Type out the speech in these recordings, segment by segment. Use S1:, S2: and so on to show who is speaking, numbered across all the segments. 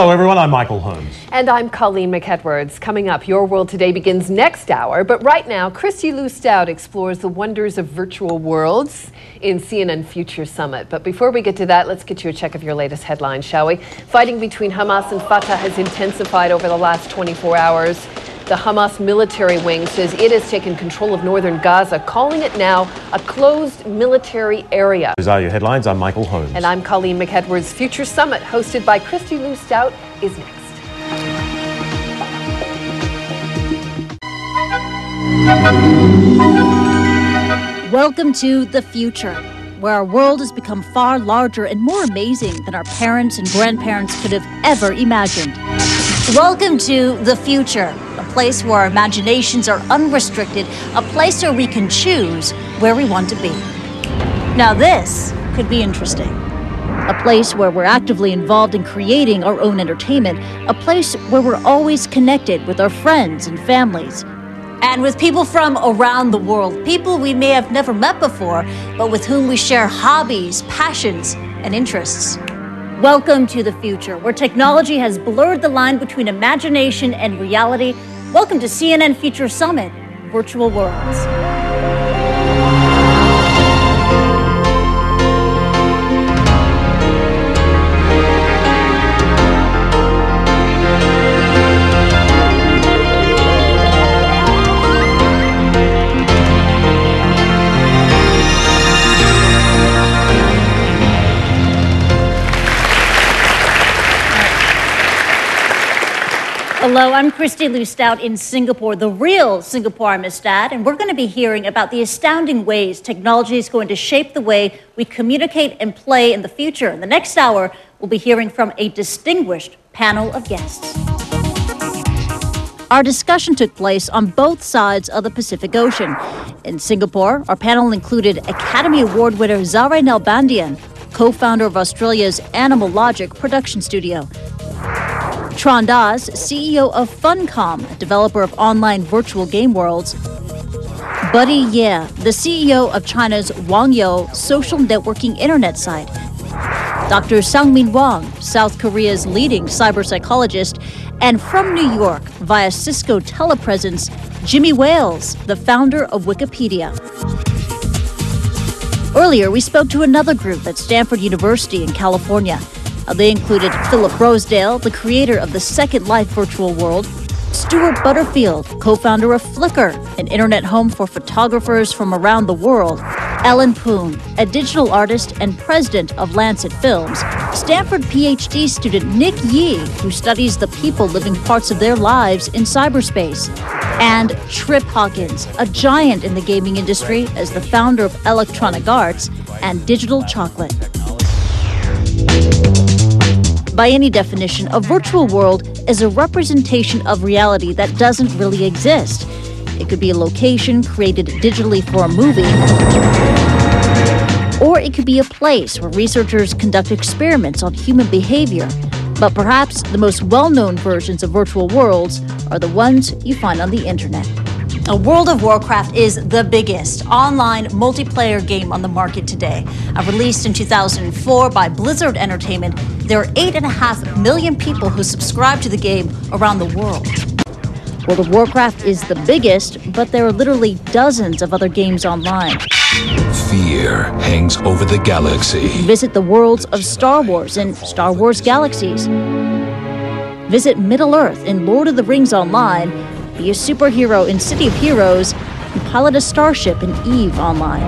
S1: Hello everyone, I'm Michael Holmes.
S2: And I'm Colleen McEdwards. Coming up, Your World Today begins next hour, but right now, Christy Lou Stout explores the wonders of virtual worlds in CNN Future Summit. But before we get to that, let's get you a check of your latest headlines, shall we? Fighting between Hamas and Fatah has intensified over the last 24 hours. The Hamas military wing says it has taken control of northern Gaza, calling it now a closed military area.
S1: These are your headlines. I'm Michael Holmes.
S2: And I'm Colleen McEdwards. Future Summit, hosted by Christy Lou Stout, is next.
S3: Welcome to the future, where our world has become far larger and more amazing than our parents and grandparents could have ever imagined. Welcome to the future, a place where our imaginations are unrestricted, a place where we can choose where we want to be. Now this could be interesting. A place where we're actively involved in creating our own entertainment, a place where we're always connected with our friends and families. And with people from around the world, people we may have never met before, but with whom we share hobbies, passions, and interests. Welcome to the future, where technology has blurred the line between imagination and reality. Welcome to CNN Future Summit, Virtual Worlds. Hello, I'm Christy Lou Stout in Singapore, the real Singapore Amistad, and we're going to be hearing about the astounding ways technology is going to shape the way we communicate and play in the future. In the next hour, we'll be hearing from a distinguished panel of guests. Our discussion took place on both sides of the Pacific Ocean. In Singapore, our panel included Academy Award winner Zahra Nalbandian, co-founder of Australia's Animal Logic production studio. Tron Das, CEO of Funcom, a developer of online virtual game worlds. Buddy Ye, the CEO of China's Wangyou social networking internet site. Dr. Sang-Min Wang, South Korea's leading cyber psychologist. And from New York, via Cisco telepresence, Jimmy Wales, the founder of Wikipedia. Earlier, we spoke to another group at Stanford University in California. They included Philip Rosedale, the creator of the Second Life virtual world, Stuart Butterfield, co-founder of Flickr, an internet home for photographers from around the world, Ellen Poon, a digital artist and president of Lancet Films, Stanford PhD student Nick Yee, who studies the people living parts of their lives in cyberspace, and Trip Hawkins, a giant in the gaming industry as the founder of Electronic Arts and Digital Chocolate. By any definition, a virtual world is a representation of reality that doesn't really exist. It could be a location created digitally for a movie, or it could be a place where researchers conduct experiments on human behavior. But perhaps the most well-known versions of virtual worlds are the ones you find on the internet. World of Warcraft is the biggest online multiplayer game on the market today. Released in 2004 by Blizzard Entertainment, there are 8.5 million people who subscribe to the game around the world. World of Warcraft is the biggest, but there are literally dozens of other games online.
S4: Fear hangs over the galaxy.
S3: Visit the worlds of Star Wars and Star Wars Galaxies. Visit Middle-earth in Lord of the Rings Online. Be a superhero in City of Heroes, and pilot a starship in EVE Online.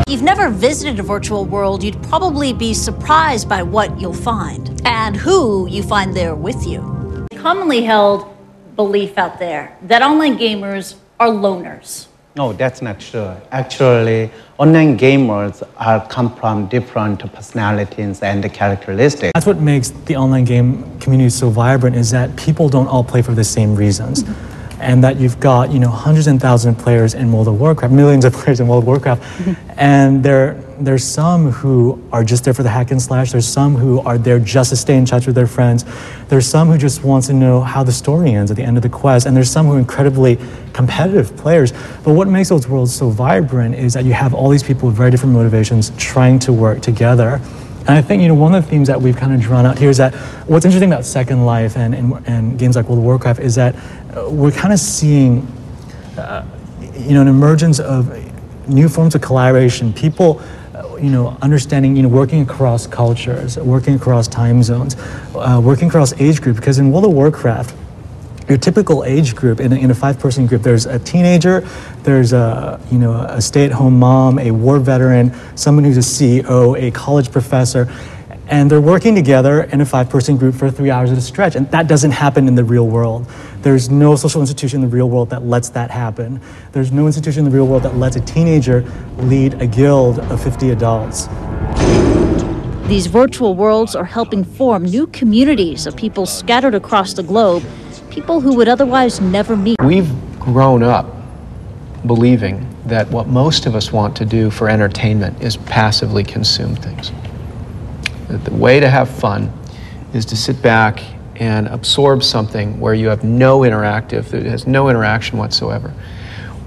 S3: If you've never visited a virtual world, you'd probably be surprised by what you'll find and who you find there with you. Commonly held belief out there that online gamers are loners.
S5: No, that's not true. Actually, online gamers come from different personalities and characteristics.
S6: That's what makes the online game community so vibrant, is that people don't all play for the same reasons. And that you've got, hundreds and thousands of players in World of Warcraft, millions of players in World of Warcraft. And there's some who are just there for the hack and slash. There's some who are there just to stay in touch with their friends. There's some who just want to know how the story ends at the end of the quest. And there's some who are incredibly competitive players. But what makes those worlds so vibrant is that you have all these people with very different motivations trying to work together And I think, one of the themes that we've kind of drawn out here is that what's interesting about Second Life and games like World of Warcraft is that we're kind of seeing, an emergence of new forms of collaboration. People, understanding, working across cultures, working across time zones, working across age groups. Because in World of Warcraft, your typical age group in a 5-person group, there's a teenager, there's a stay-at-home mom, a war veteran, someone who's a CEO, a college professor, and they're working together in a 5-person group for 3 hours at a stretch, and that doesn't happen in the real world. There's no social institution in the real world that lets that happen. There's no institution in the real world that lets a teenager lead a guild of 50 adults.
S3: These virtual worlds are helping form new communities of people scattered across the globe, people who would otherwise never meet.
S7: We've grown up believing that what most of us want to do for entertainment is passively consume things. That the way to have fun is to sit back and absorb something where you have it has no interaction whatsoever.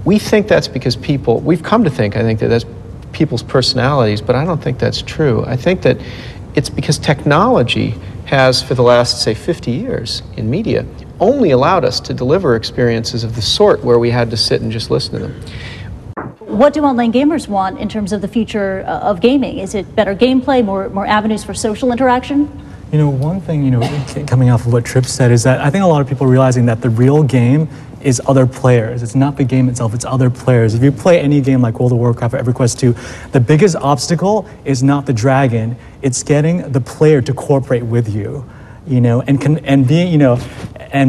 S7: We think that's because we've come to think, I think, that that's people's personalities, but I don't think that's true. I think that it's because technology has, for the last, say, 50 years in media, only allowed us to deliver experiences of the sort where we had to sit and just listen to them.
S3: What do online gamers want in terms of the future of gaming? Is it better gameplay, more avenues for social interaction?
S6: One thing, coming off of what Tripp said is that I think a lot of people are realizing that the real game is other players. It's not the game itself, it's other players. If you play any game like World of Warcraft or EverQuest 2, the biggest obstacle is not the dragon, it's getting the player to cooperate with you. And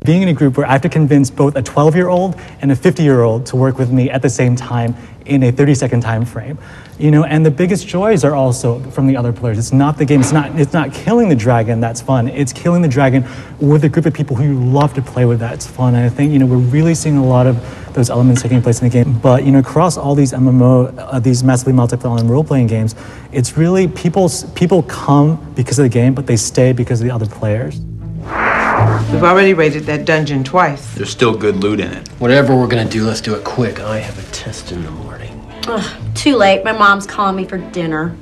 S6: being in a group where I have to convince both a 12-year-old and a 50-year-old to work with me at the same time in a 30-second time frame. And the biggest joys are also from the other players. It's not the game, it's not killing the dragon that's fun. It's killing the dragon with a group of people who love to play with that. It's fun. And I think, we're really seeing a lot of those elements taking place in the game. But, across all these MMO, these massively multiplayer online role-playing games, it's really people come because of the game, but they stay because of the other players.
S8: We've already raided that dungeon twice.
S9: There's still good loot in it.
S10: Whatever we're gonna do, let's do it quick. I have a test in the morning.
S11: Ugh, too late. My mom's calling me for dinner.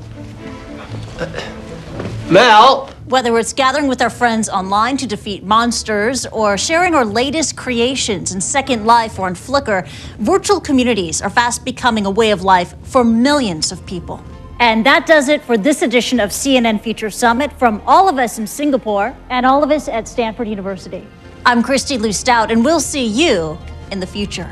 S10: Mel!
S3: Whether it's gathering with our friends online to defeat monsters or sharing our latest creations in Second Life or on Flickr, virtual communities are fast becoming a way of life for millions of people. And that does it for this edition of CNN Future Summit from all of us in Singapore and all of us at Stanford University. I'm Christy Lou Stout, and we'll see you in the future.